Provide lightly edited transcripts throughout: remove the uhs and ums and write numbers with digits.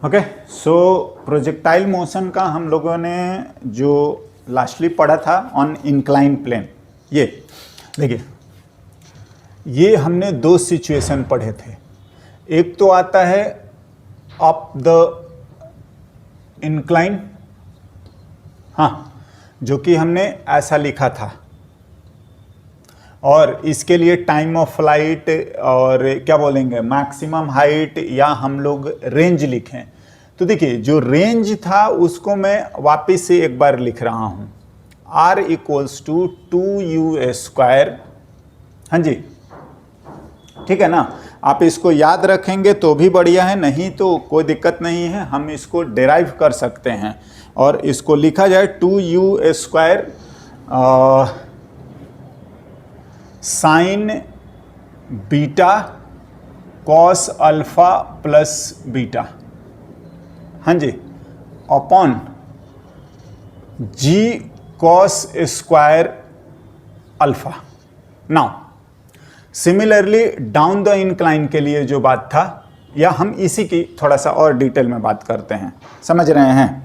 Okay, सो projectile motion का हम लोगों ने जो लास्टली पढ़ा था ऑन इंक्लाइन प्लेन, ये देखिए, ये हमने दो सिचुएशन पढ़े थे। एक तो आता है अप द इंक्लाइन, हाँ, जो कि हमने ऐसा लिखा था, और इसके लिए टाइम ऑफ फ्लाइट और क्या बोलेंगे मैक्सिमम हाइट या हम लोग रेंज लिखें। तो देखिए, जो रेंज था उसको मैं वापस से एक बार लिख रहा हूं, r इक्वल्स टू 2u²। हाँ जी, ठीक है ना। आप इसको याद रखेंगे तो भी बढ़िया है, नहीं तो कोई दिक्कत नहीं है, हम इसको डिराइव कर सकते हैं और इसको लिखा जाए 2u² sine beta cos alpha plus beta, हाँ जी, upon g cos square alpha. Now similarly down the incline के लिए जो बात था, या हम इसी की थोड़ा सा और डिटेल में बात करते हैं, समझ रहे हैं।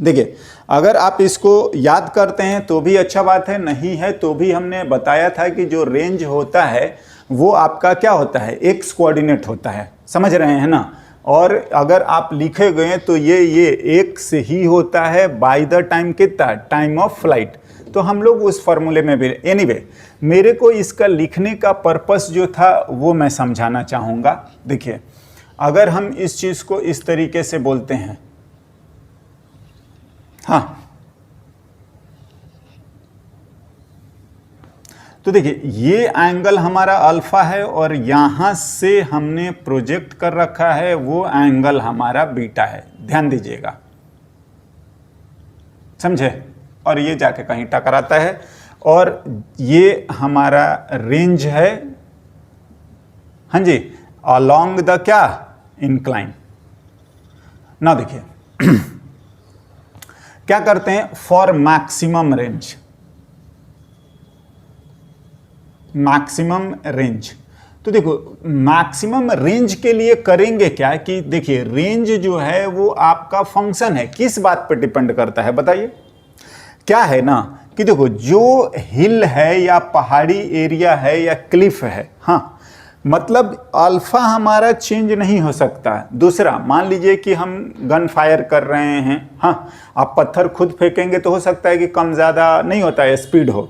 देखिए, अगर आप इसको याद करते हैं तो भी अच्छा बात है, नहीं है तो भी हमने बताया था कि जो रेंज होता है वो आपका क्या होता है, एक्स कोऑर्डिनेट होता है, समझ रहे हैं ना। और अगर आप लिखे गए तो ये एक्स ही होता है बाय द टाइम, कितना टाइम ऑफ फ्लाइट। तो हम लोग उस फॉर्मूले में भी एनीवे मेरे को इसका लिखने का पर्पस जो था वो मैं समझाना चाहूँगा। देखिए, अगर हम इस चीज़ को इस तरीके से बोलते हैं, हाँ, तो देखिए ये एंगल हमारा अल्फा है और यहां से हमने प्रोजेक्ट कर रखा है वो एंगल हमारा बीटा है, ध्यान दीजिएगा, समझे। और ये जाके कहीं टकराता है और ये हमारा रेंज है, हाँ जी, अलोंग द क्या इंक्लाइन। ना देखिए क्या करते हैं, for maximum range, maximum range. तो देखो मैक्सिमम रेंज के लिए करेंगे क्या कि देखिए, रेंज जो है वो आपका फंक्शन है, किस बात पर डिपेंड करता है बताइए। क्या है ना कि देखो, जो हिल है या पहाड़ी एरिया है या क्लिफ है, हाँ, मतलब अल्फा हमारा चेंज नहीं हो सकता। दूसरा, मान लीजिए कि हम गन फायर कर रहे हैं, हाँ, आप पत्थर खुद फेंकेंगे तो हो सकता है कि कम ज़्यादा नहीं होता है, स्पीड हो,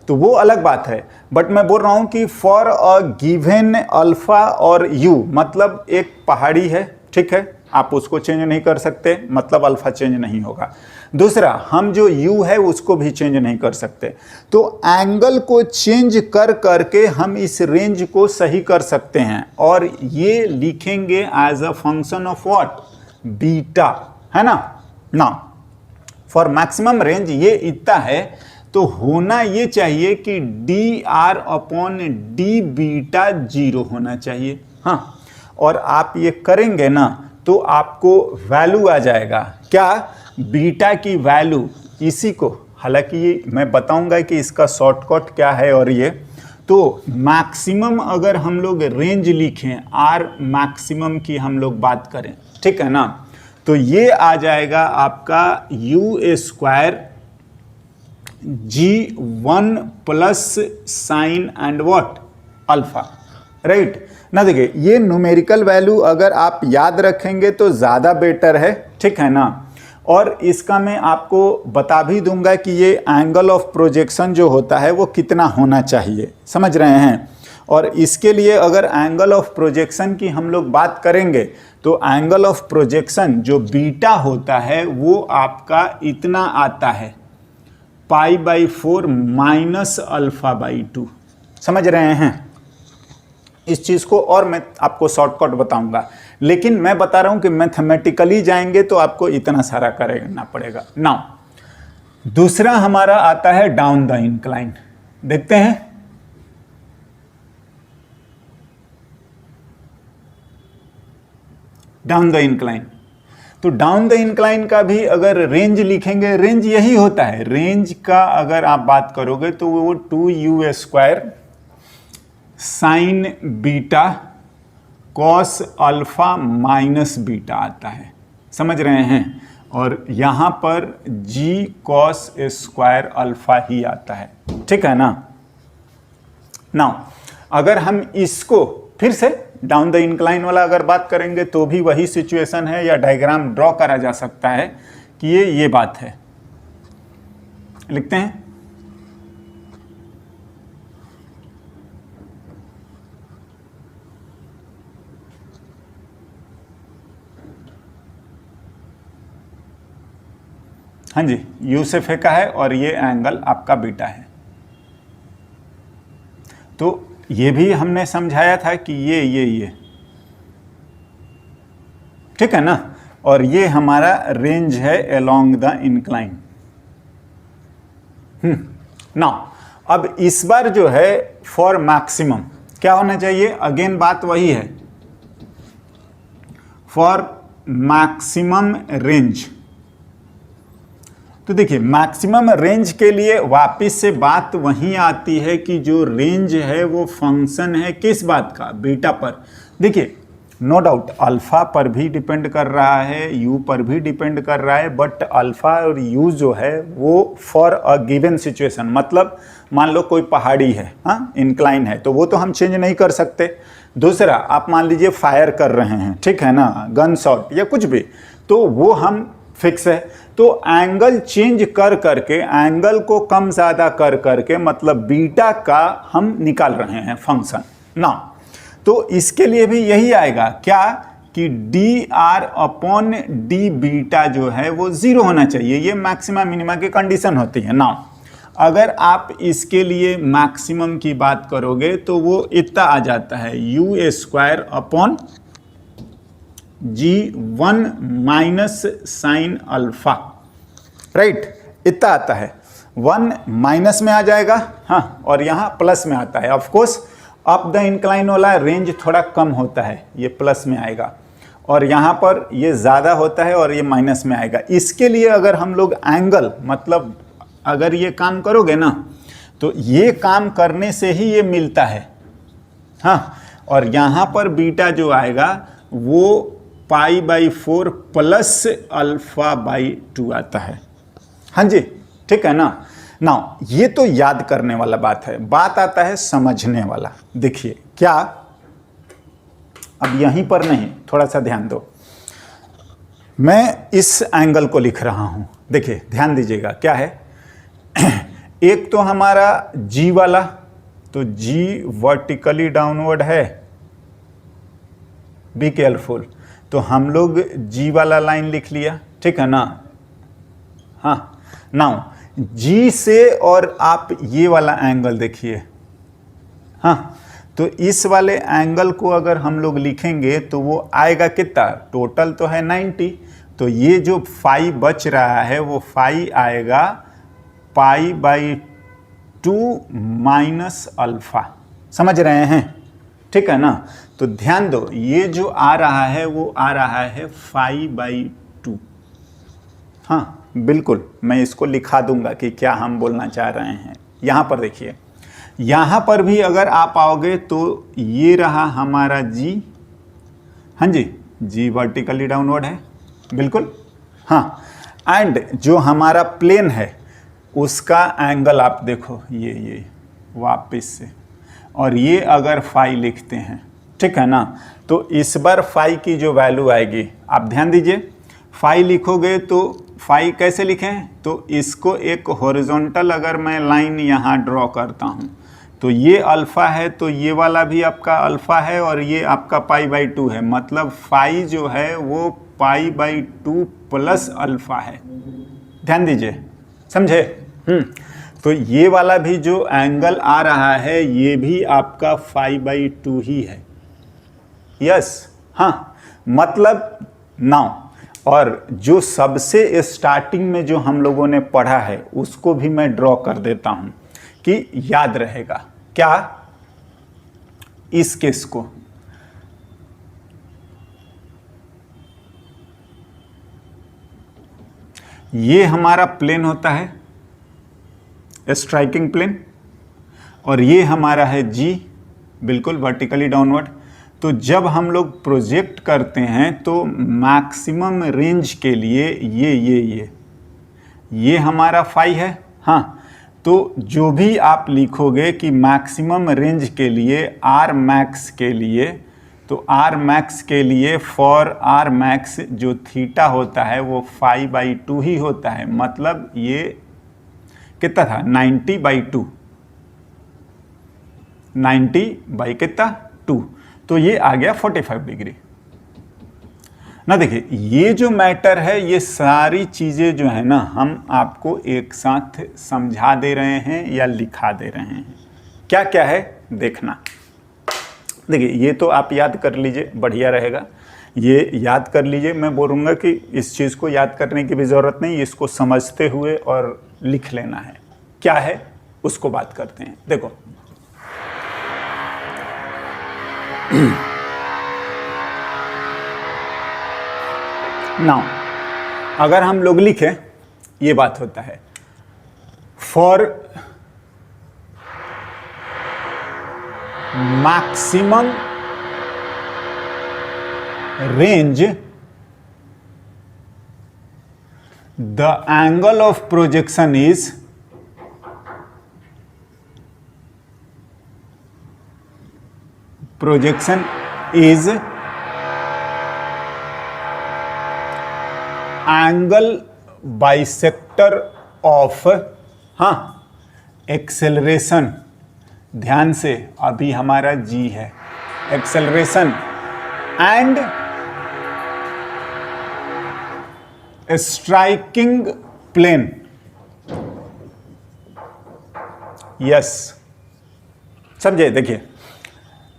तो वो अलग बात है। बट मैं बोल रहा हूँ कि फॉर अ गिवन अल्फा और यू, मतलब एक पहाड़ी है, ठीक है, आप उसको चेंज नहीं कर सकते, मतलब अल्फा चेंज नहीं होगा। दूसरा, हम जो u है उसको भी चेंज नहीं कर सकते, तो एंगल को चेंज कर करके हम इस रेंज को सही कर सकते हैं और ये लिखेंगे as a function of what, beta, है ना। ना फॉर मैक्सिमम रेंज ये इतना है, तो होना ये चाहिए कि dr अपॉन डी बीटा 0 होना चाहिए, हाँ। और आप ये करेंगे ना तो आपको वैल्यू आ जाएगा, क्या, बीटा की वैल्यू, इसी को, हालांकि ये मैं बताऊंगा कि इसका शॉर्टकट क्या है। और ये तो मैक्सिमम अगर हम लोग रेंज लिखें, आर मैक्सिमम की हम लोग बात करें, ठीक है ना, तो ये आ जाएगा आपका u² g1 plus sign and what alpha, right ना। देखिए, ये न्यूमेरिकल वैल्यू अगर आप याद रखेंगे तो ज़्यादा बेटर है, ठीक है ना। और इसका मैं आपको बता भी दूंगा कि ये एंगल ऑफ प्रोजेक्शन जो होता है वो कितना होना चाहिए, समझ रहे हैं। और इसके लिए अगर एंगल ऑफ प्रोजेक्शन की हम लोग बात करेंगे तो एंगल ऑफ प्रोजेक्शन जो बीटा होता है वो आपका इतना आता है, π/4 माइनस α/2, समझ रहे हैं। इस चीज़ को और मैं आपको शॉर्टकट बताऊंगा, लेकिन मैं बता रहा हूं कि मैथमेटिकली जाएंगे तो आपको इतना सारा करना पड़ेगा। नाउ दूसरा हमारा आता है डाउन द इंक्लाइन, देखते हैं। डाउन द इंक्लाइन, तो डाउन द इंक्लाइन का भी अगर रेंज लिखेंगे, रेंज यही होता है, रेंज का अगर आप बात करोगे तो वो 2u² sine beta cos alpha minus beta आता है, समझ रहे हैं, और यहाँ पर जी कॉस स्क्वायर अल्फा ही आता है, ठीक है ना। नाउ अगर हम इसको फिर से डाउन द इंक्लाइन वाला अगर बात करेंगे तो भी वही सिचुएशन है, या डायग्राम ड्रॉ करा जा सकता है कि ये बात है। लिखते हैं, हाँ जी, यू से फेंका है और ये एंगल आपका बीटा है। तो ये भी हमने समझाया था कि ये ठीक है ना, और ये हमारा रेंज है अलोंग द इंक्लाइन। नाउ अब इस बार जो है फॉर मैक्सिमम क्या होना चाहिए, अगेन बात वही है, फॉर मैक्सिमम रेंज। तो देखिए मैक्सिमम रेंज के लिए वापस से बात वहीं आती है कि जो रेंज है वो फंक्शन है किस बात का, बीटा पर। देखिए नो डाउट अल्फा पर भी डिपेंड कर रहा है, यू पर भी डिपेंड कर रहा है, बट अल्फा और यू जो है वो फॉर अ गिवन सिचुएशन, मतलब मान लो कोई पहाड़ी है, हाँ इंक्लाइन है, तो वो तो हम चेंज नहीं कर सकते। दूसरा आप मान लीजिए फायर कर रहे हैं, ठीक है ना, गन शॉट या कुछ भी, तो वो हम फिक्स है। तो एंगल चेंज कर करके, एंगल को कम ज़्यादा कर करके, मतलब बीटा का हम निकाल रहे हैं फंक्शन ना। तो इसके लिए भी यही आएगा क्या कि D R upon D beta जो है वो 0 होना चाहिए। ये मैक्सिमा मिनिमा की कंडीशन होती है ना। अगर आप इसके लिए मैक्सिमम की बात करोगे तो वो इतना आ जाता है you square upon G1 minus sine alpha, right, इतना आता है। 1 माइनस में आ जाएगा, हाँ, और यहाँ प्लस में आता है। Of course up the incline वाला रेंज थोड़ा कम होता है, ये प्लस में आएगा, और यहाँ पर ये ज़्यादा होता है और ये माइनस में आएगा। इसके लिए अगर हम लोग एंगल, मतलब अगर ये काम करोगे ना तो ये काम करने से ही ये मिलता है, हाँ, और यहाँ पर बीटा जो आएगा वो π/4 प्लस α/2 आता है, हाँ जी, ठीक है ना। नाउ ये तो याद करने वाला बात है, बात आता है समझने वाला। देखिए क्या, अब यहीं पर नहीं, थोड़ा सा ध्यान दो, मैं इस एंगल को लिख रहा हूं, देखिए ध्यान दीजिएगा क्या है। एक तो हमारा G वाला, तो G वर्टिकली डाउनवर्ड है, बी केयरफुल, तो हम लोग G वाला लाइन लिख लिया, ठीक है ना, हाँ। नाउ G से और आप ये वाला एंगल देखिए, हाँ, तो इस वाले एंगल को अगर हम लोग लिखेंगे तो वो आएगा कितना, टोटल तो है 90, तो ये जो फाई बच रहा है वो फाई आएगा π/2 माइनस अल्फा, समझ रहे हैं, ठीक है ना। तो ध्यान दो, ये जो आ रहा है वो आ रहा है π/2, हाँ बिल्कुल, मैं इसको लिखा दूंगा कि क्या हम बोलना चाह रहे हैं। यहाँ पर देखिए, यहाँ पर भी अगर आप आओगे तो ये रहा हमारा G, हाँ जी, G वर्टिकली डाउनवर्ड है, बिल्कुल, हाँ, एंड जो हमारा प्लेन है उसका एंगल आप देखो, ये वापस से, और ये अगर फाई लिखते हैं, ठीक है ना, तो इस बार फाई की जो वैल्यू आएगी, आप ध्यान दीजिए, फाई लिखोगे तो फाई कैसे लिखें, तो इसको एक हॉरिजॉन्टल अगर मैं लाइन यहाँ ड्रॉ करता हूँ तो ये अल्फ़ा है, तो ये वाला भी आपका अल्फ़ा है और ये आपका π/2 है, मतलब फाई जो है वो π/2 प्लस अल्फ़ा है। ध्यान दीजिए, समझे? तो ये वाला भी जो एंगल आ रहा है ये भी आपका π/2 ही है, यस, हाँ, मतलब नाउ, और जो सबसे स्टार्टिंग में जो हम लोगों ने पढ़ा है उसको भी मैं ड्रॉ कर देता हूं कि याद रहेगा। क्या? इस केस को, ये हमारा प्लेन होता है, स्ट्राइकिंग प्लेन, और ये हमारा है G, बिल्कुल वर्टिकली डाउनवर्ड। तो जब हम लोग प्रोजेक्ट करते हैं तो मैक्सिमम रेंज के लिए ये हमारा फाई है। हाँ, तो जो भी आप लिखोगे कि मैक्सिमम रेंज के लिए आर मैक्स के लिए, तो आर मैक्स के लिए फॉर आर मैक्स जो थीटा होता है वो 5/2 ही होता है। मतलब ये कितना था, 90/2, 90/कितना 2, तो ये आ गया 45 डिग्री ना। देखिए ये जो मैटर है, ये सारी चीज़ें जो है ना, हम आपको एक साथ समझा दे रहे हैं या लिखा दे रहे हैं। क्या क्या है देखना। देखिए ये तो आप याद कर लीजिए, बढ़िया रहेगा, ये याद कर लीजिए। मैं बोलूँगा कि इस चीज़ को याद करने की भी ज़रूरत नहीं, इसको समझते हुए और लिख लेना है। क्या है उसको बात करते हैं। देखो नाउ अगर हम लोग लिखें, ये बात होता है for maximum range the angle of projection is angle bisector of, हाँ, एक्सेलरेशन। ध्यान से, अभी हमारा जी है acceleration and striking plane. Yes, समझे। देखिए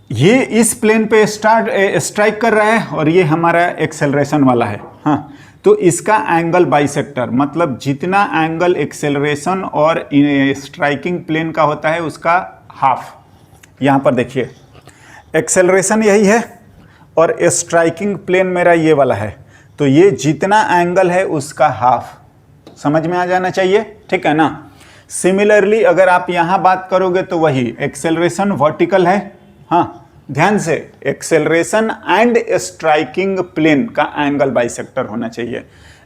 ये इस प्लेन पे स्ट्राइक कर रहा है और ये हमारा एक्सेलरेशन वाला है। हाँ, तो इसका एंगल बाइसेक्टर, मतलब जितना एंगल एक्सेलरेशन और स्ट्राइकिंग प्लेन का होता है उसका हाफ। यहाँ पर देखिए एक्सेलरेशन यही है और स्ट्राइकिंग प्लेन मेरा ये वाला है, तो ये जितना एंगल है उसका हाफ। समझ में आ जाना चाहिए, ठीक है ना। सिमिलरली अगर आप यहाँ बात करोगे तो वही एक्सेलरेशन वर्टिकल है। हाँ, ध्यान से, एक्सेलरेशन एंड स्ट्राइकिंग प्लेन का एंगल बाइसेक्टर होना चाहिए।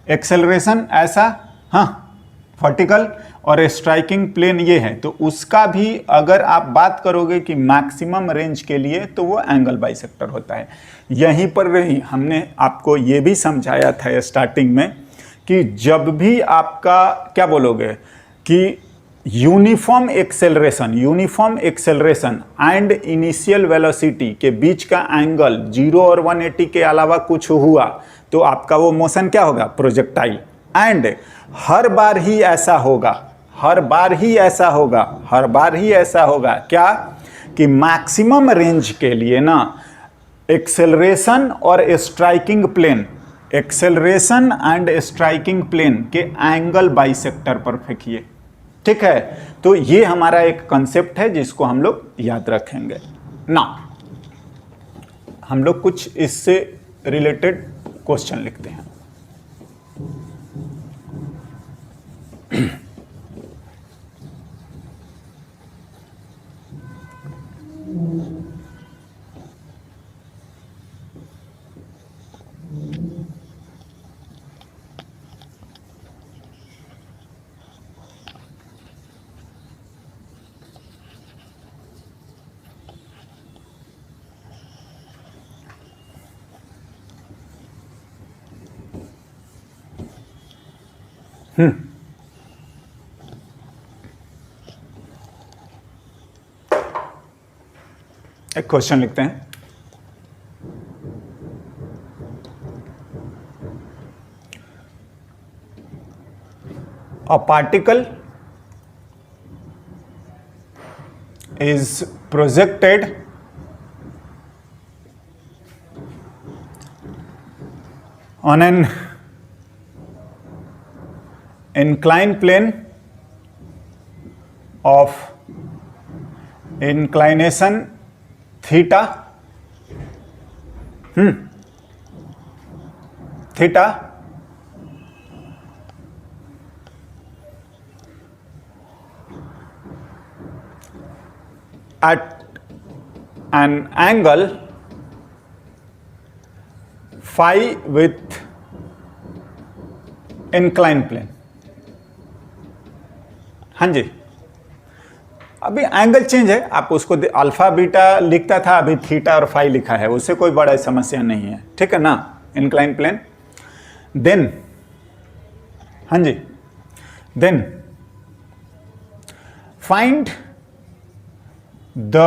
एक्सेलरेशन ऐसा, हाँ, वर्टिकल, और स्ट्राइकिंग प्लेन ये है, तो उसका भी अगर आप बात करोगे कि मैक्सिमम रेंज के लिए तो वो एंगल बाइसेक्टर होता है। यहीं पर हमने आपको ये भी समझाया था स्टार्टिंग में कि जब भी आपका क्या बोलोगे कि uniform acceleration and initial velocity के बीच का एंगल 0 और 180 के अलावा कुछ हुआ तो आपका वो मोशन क्या होगा, प्रोजेक्टाइल। एंड हर बार ही ऐसा होगा क्या कि मैक्सिमम रेंज के लिए ना एक्सेलरेशन और striking plane, acceleration and striking plane के एंगल बाइसेक्टर पर फेंकिए। ठीक है, तो ये हमारा एक कॉन्सेप्ट है जिसको हम लोग याद रखेंगे ना। हम लोग कुछ इससे रिलेटेड क्वेश्चन लिखते हैं। एक क्वेश्चन लिखते हैं। A particle is projected on an inclined plane of inclination theta, at an angle phi with incline plane. हाँ जी, अभी एंगल चेंज है, आप उसको अल्फा बीटा लिखता था, अभी थीटा और फाई लिखा है, उससे कोई बड़ा समस्या नहीं है, ठीक है ना, इंक्लाइन प्लेन। देन हाँ जी, then find the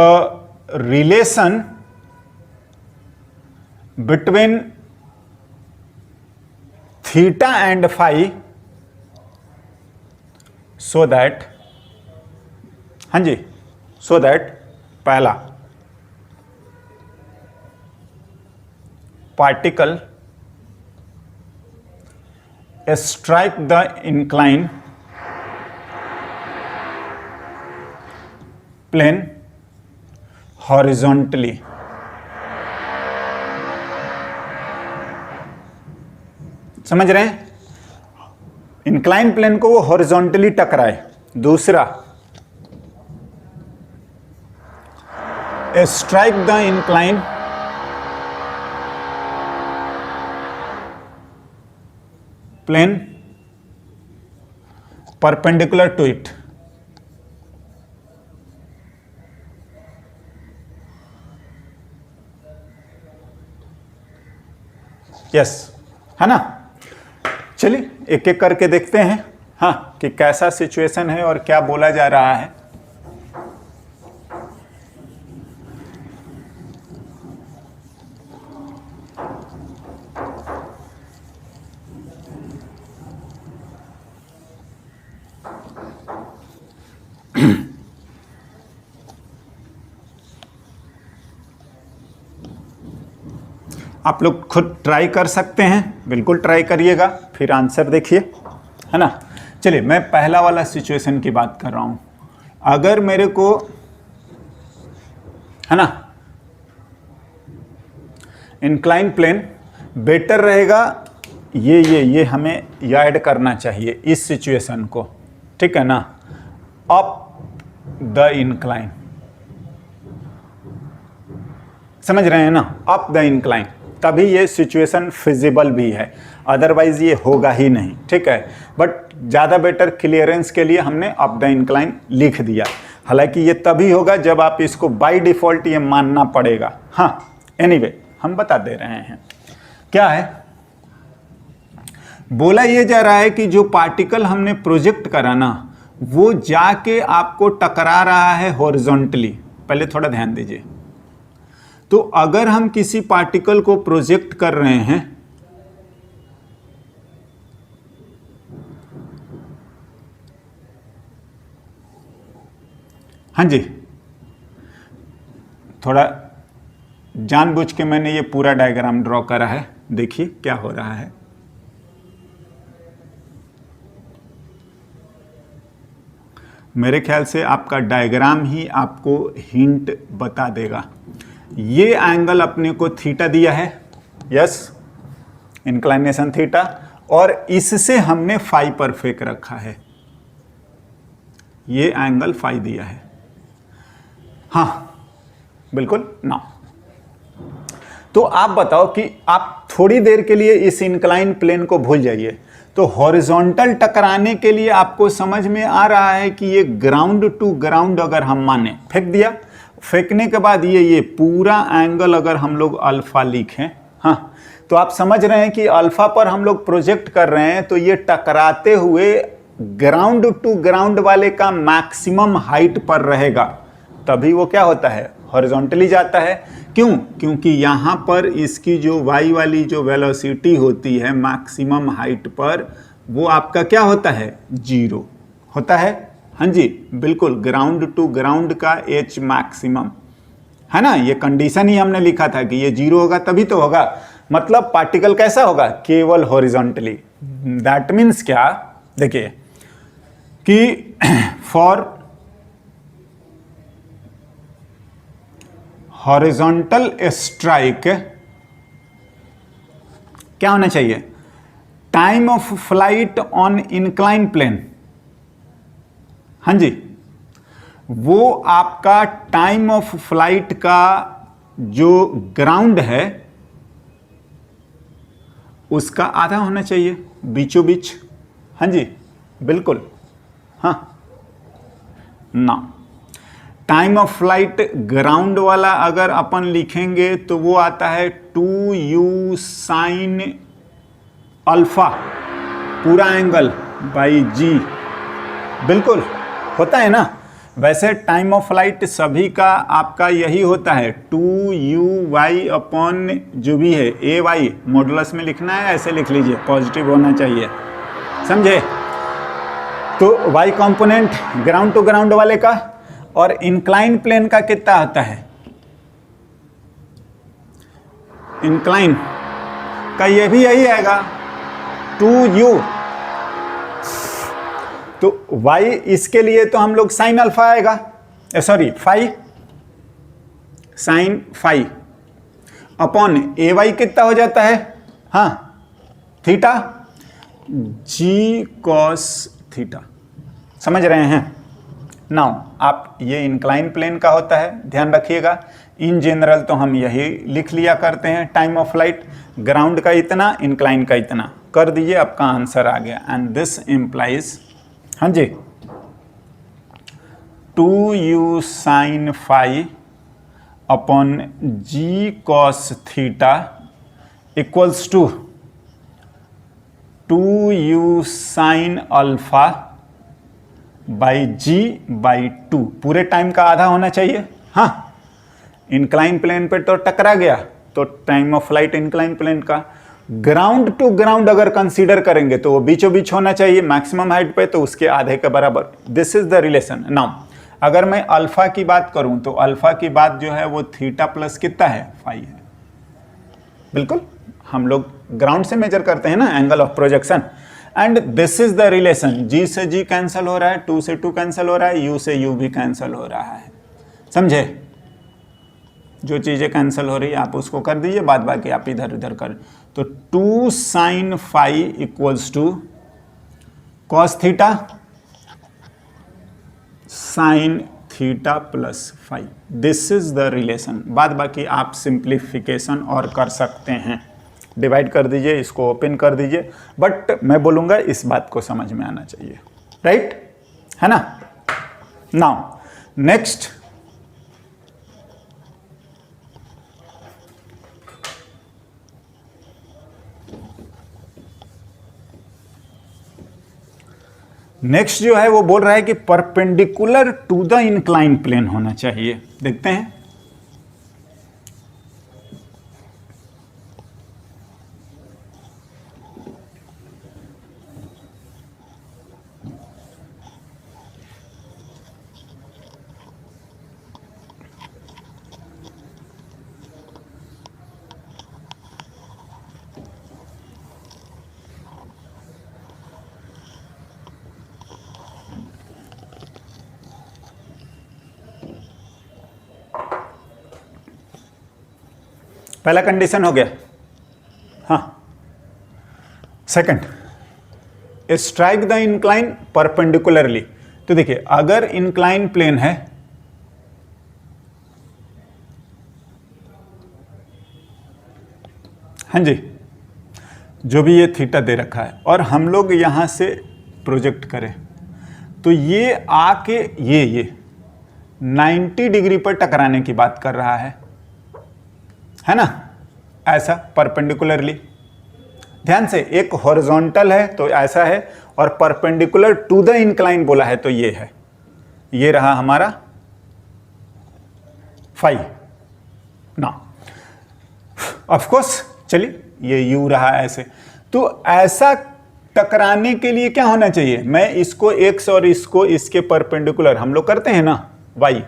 relation between theta and phi so that, हाँ जी, सो दैट पहला particle strike the incline plane horizontally. समझ रहे हैं, इंक्लाइन प्लेन को वो हॉरिजॉन्टली टकराए। दूसरा, strike the incline plane perpendicular to it. Yes, है ना। चलिए एक एक करके देखते हैं हाँ कि कैसा सिचुएशन है और क्या बोला जा रहा है। आप लोग खुद ट्राई कर सकते हैं, बिल्कुल ट्राई करिएगा, फिर आंसर देखिए, है ना। चलिए मैं पहला वाला सिचुएशन की बात कर रहा हूं। अगर मेरे को, है ना, इंक्लाइन प्लेन बेटर रहेगा, ये हमें ऐड करना चाहिए इस सिचुएशन को, ठीक है ना, अप द इंक्लाइन। समझ रहे हैं ना, अप द इंक्लाइन, तभी ये सिचुएशन फिजिबल भी है, अदरवाइज ये होगा ही नहीं, ठीक है। बट ज़्यादा बेटर क्लियरेंस के लिए हमने अप द इंक्लाइन लिख दिया। हालांकि ये तभी होगा जब आप इसको बाय डिफ़ॉल्ट ये मानना पड़ेगा। हाँ एनीवे, हम बता दे रहे हैं क्या है। बोला ये जा रहा है कि जो पार्टिकल हमने प्रोजेक्ट करा ना, वो जाके आपको टकरा रहा है हॉरिजॉन्टली। पहले थोड़ा ध्यान दीजिए। तो अगर हम किसी पार्टिकल को प्रोजेक्ट कर रहे हैं, हाँ जी, थोड़ा जानबूझ के मैंने ये पूरा डायग्राम ड्रॉ करा है, देखिए क्या हो रहा है। मेरे ख्याल से आपका डायग्राम ही आपको हिंट बता देगा। ये एंगल अपने को थीटा दिया है, यस, इंक्लाइनेशन थीटा, और इससे हमने फाई पर फेंक रखा है, ये एंगल फाई दिया है। हाँ बिल्कुल ना। तो आप बताओ कि आप थोड़ी देर के लिए इस इंक्लाइन प्लेन को भूल जाइए। तो हॉरिजॉन्टल टकराने के लिए आपको समझ में आ रहा है कि ये ग्राउंड टू ग्राउंड अगर हम माने, फेंक दिया, फेंकने के बाद ये पूरा एंगल अगर हम लोग अल्फा लिखें, हाँ, तो आप समझ रहे हैं कि अल्फा पर हम लोग प्रोजेक्ट कर रहे हैं, तो ये टकराते हुए ग्राउंड टू ग्राउंड वाले का मैक्सिमम हाइट पर रहेगा, तभी वो क्या होता है, हॉरिजॉन्टली जाता है। क्यों? क्योंकि यहाँ पर इसकी जो वाई वाली जो वेलोसिटी होती है मैक्सिमम हाइट पर, वो आपका क्या होता है, 0 होता है। हाँ जी बिल्कुल, ग्राउंड टू ग्राउंड का एच मैक्सिमम, है ना, ये कंडीशन ही हमने लिखा था कि ये 0 होगा तभी तो होगा। मतलब पार्टिकल कैसा होगा, केवल हॉरिजॉन्टली। दैट मीन्स क्या, देखिए कि फॉर हॉरिजॉन्टल स्ट्राइक क्या होना चाहिए, time of flight on incline plane. हाँ जी, वो आपका टाइम ऑफ फ्लाइट का जो ग्राउंड है उसका आधा होना चाहिए, बीचों बीच। हाँ जी, बिल्कुल। हाँ ना, टाइम ऑफ फ्लाइट ग्राउंड वाला अगर अपन लिखेंगे तो वो आता है 2u साइन अल्फा पूरा एंगल बाई जी। बिल्कुल होता है ना। वैसे टाइम ऑफ फ्लाइट सभी का आपका यही होता है 2u/y अपॉन जो भी है ay, मॉडुलस में लिखना है, ऐसे लिख लीजिए, पॉजिटिव होना चाहिए, समझे। तो y component ground to ground वाले का, और इंक्लाइन प्लेन का कितना आता है, इंक्लाइन का ये भी यही आएगा 2u। तो y इसके लिए तो हम लोग साइन अल्फा आएगा, sorry phi, sine phi upon a y कितना हो जाता है, हाँ थीटा जी कॉस थीटा। समझ रहे हैं। नाउ आप ये इंक्लाइन प्लेन का होता है, ध्यान रखिएगा। इन जनरल तो हम यही लिख लिया करते हैं, टाइम ऑफ फ्लाइट ग्राउंड का इतना, इंक्लाइन का इतना कर दीजिए, आपका आंसर आ गया। एंड दिस इम्प्लाइज, हाँ जी, 2u sine phi upon g cos theta equals to 2u sine alpha by g by 2। पूरे टाइम का आधा होना चाहिए। हाँ, इंक्लाइन प्लेन पे तो टकरा गया, तो time of flight incline plane का ग्राउंड टू ग्राउंड अगर कंसीडर करेंगे तो वो बीचों बीच होना चाहिए मैक्सिमम हाइट पे, तो उसके आधे के बराबर। This is the relation. Now अगर मैं अल्फा की बात करूं तो अल्फा की बात जो है वो थीटा प्लस कितना है, फाई है। बिल्कुल, हम लोग ग्राउंड से मेजर करते हैं ना, angle of projection. And this is the relation, g से जी कैंसिल हो रहा है, 2 से 2 कैंसिल हो रहा है, u से u भी कैंसिल हो रहा है। समझे। जो चीजें कैंसिल हो रही है आप उसको कर दीजिए, बाद बाकी आप इधर उधर कर। तो 2 sine phi equals to cos theta sine theta plus phi. This is the relation. बाद बाकी आप सिंप्लीफिकेशन और कर सकते हैं, डिवाइड कर दीजिए, इसको ओपन कर दीजिए, बट मैं बोलूंगा इस बात को समझ में आना चाहिए, राइट है ना। नाउ नेक्स्ट, नेक्स्ट जो है वो बोल रहा है कि perpendicular to the incline plane होना चाहिए। देखते हैं। पहला कंडीशन हो गया। हाँ, second, strike the incline perpendicularly. तो देखिए, अगर इंक्लाइन प्लेन है हाँ जी, जो भी ये थीटा दे रखा है, और हम लोग यहां से प्रोजेक्ट करें तो ये आके ये 90 डिग्री पर टकराने की बात कर रहा है ना, ऐसा परपेंडिकुलरली। ध्यान से, एक हॉरिजॉन्टल है तो ऐसा है, और परपेंडिकुलर टू द इंक्लाइन बोला है तो ये है, ये रहा हमारा फाई ना। ऑफ कोर्स चलिए, ये यू रहा ऐसे, तो ऐसा टकराने के लिए क्या होना चाहिए, मैं इसको x और इसको इसके परपेंडिकुलर हम लोग करते हैं ना y,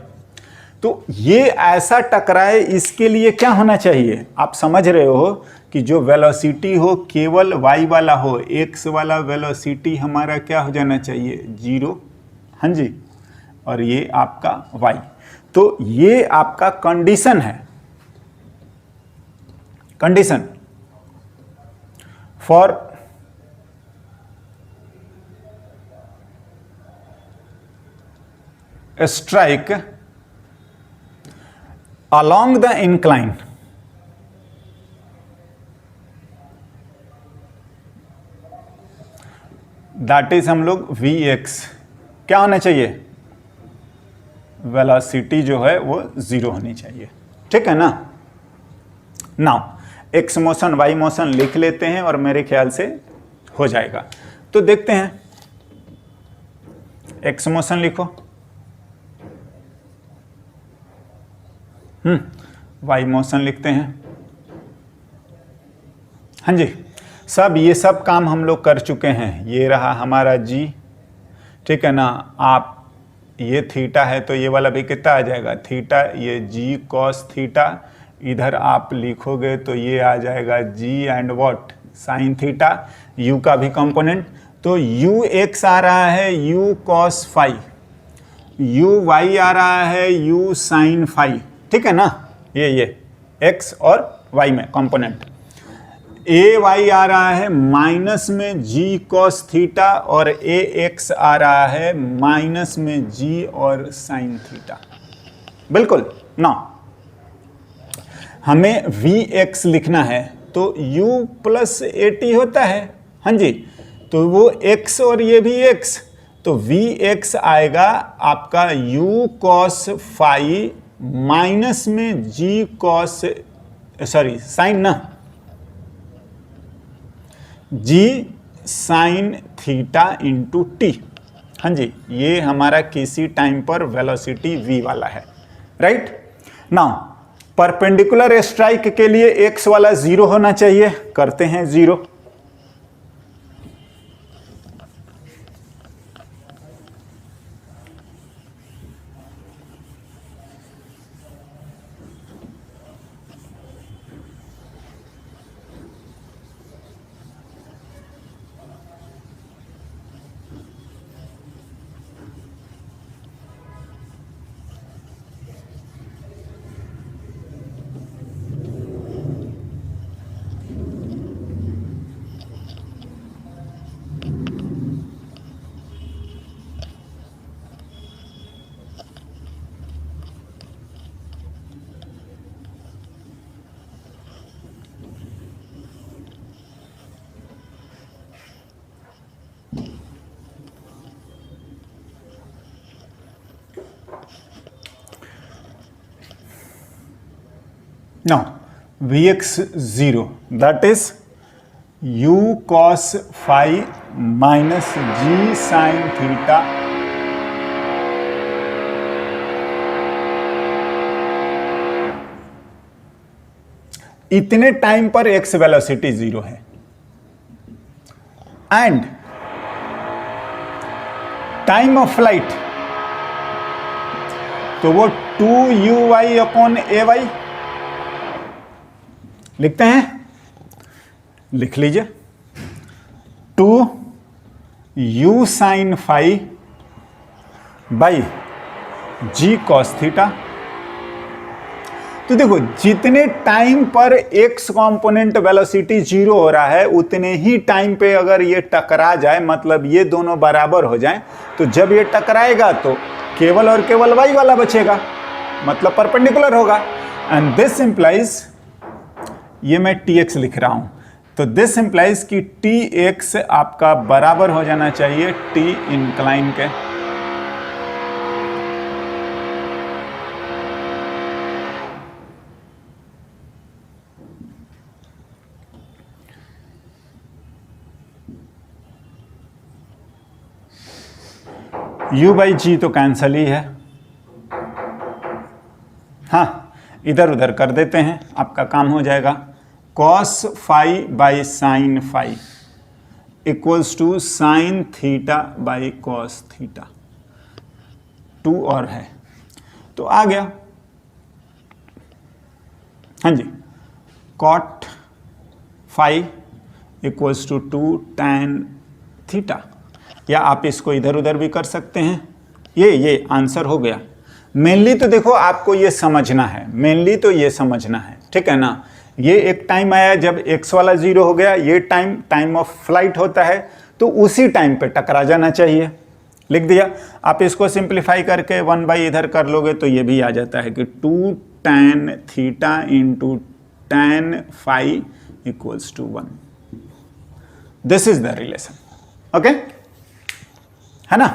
तो ये ऐसा टकराए, इसके लिए क्या होना चाहिए, आप समझ रहे हो कि जो वेलोसिटी हो केवल y वाला हो, x वाला वेलोसिटी हमारा क्या हो जाना चाहिए, 0। हाँ जी, और ये आपका y। तो ये आपका कंडीशन है, condition for strike along the incline that is हम लोग वी एक्स क्या होना चाहिए, वेलोसिटी जो है वो 0 होनी चाहिए, ठीक है ना। Now X motion Y motion लिख लेते हैं और मेरे ख्याल से हो जाएगा। तो देखते हैं, एक्स मोशन लिखो, वाई मोशन लिखते हैं। हाँ जी, सब ये सब काम हम लोग कर चुके हैं। ये रहा हमारा जी, ठीक है ना। आप ये थीटा है तो ये वाला भी कितना आ जाएगा थीटा, ये जी कॉस थीटा। इधर आप लिखोगे तो ये आ जाएगा g and what sine theta, u का भी कंपोनेंट। तो यू एक्स आ रहा है u cos phi, u y आ रहा है यू साइन फाई, ठीक है ना। ये एक्स और वाई में कंपोनेंट। ए वाई आ रहा है माइनस में जी कॉस थीटा और ए एक्स आ रहा है माइनस में जी और साइन थीटा। बिल्कुल ना, हमें वी एक्स लिखना है तो u प्लस ए टी होता है। हाँ जी, तो वो x और ये भी x, तो वी एक्स आएगा आपका u कॉस फाई माइनस में g कॉस सॉरी साइन ना जी साइन थीटा इंटू टी। हाँ जी, ये हमारा किसी टाइम पर वेलोसिटी v वाला है, राइट। नाउ परपेंडिकुलर स्ट्राइक के लिए x वाला 0 होना चाहिए, करते हैं 0। Now Vx 0 that is u cos phi minus g sin theta इतने टाइम पर x वेलोसिटी 0 है एंड टाइम ऑफ फ्लाइट तो वो 2u अपॉन ए वाई लिखते हैं, लिख लीजिए 2u sine phi by g cos theta. तो देखो जितने टाइम पर x कंपोनेंट वेलोसिटी 0 हो रहा है उतने ही टाइम पे अगर ये टकरा जाए, मतलब ये दोनों बराबर हो जाएं, तो जब ये टकराएगा तो केवल और केवल y वाला बचेगा, मतलब परपेंडिकुलर होगा। एंड दिस इंप्लाइज, ये मैं tx लिख रहा हूं, तो दिस इंप्लाइज कि tx आपका बराबर हो जाना चाहिए t इंक्लाइन के। u बाई जी तो कैंसल ही है, हाँ इधर उधर कर देते हैं, आपका काम हो जाएगा। Cos phi by sine phi equals to sine theta by cos theta, 2 और है तो आ गया। हाँ जी, cot phi equals to 2 tan theta, या आप इसको इधर उधर भी कर सकते हैं। ये आंसर हो गया। मेनली तो देखो आपको ये समझना है, मेनली तो ये समझना है, ठीक है ना। ये एक टाइम आया जब x वाला 0 हो गया, ये टाइम ऑफ फ्लाइट होता है, तो उसी टाइम पे टकरा जाना चाहिए। लिख दिया। आप इसको सिंप्लीफाई करके 1 बाई इधर कर लोगे तो ये भी आ जाता है कि 2 tan theta into tan phi equals to 1। This is the relation. Okay, है ना।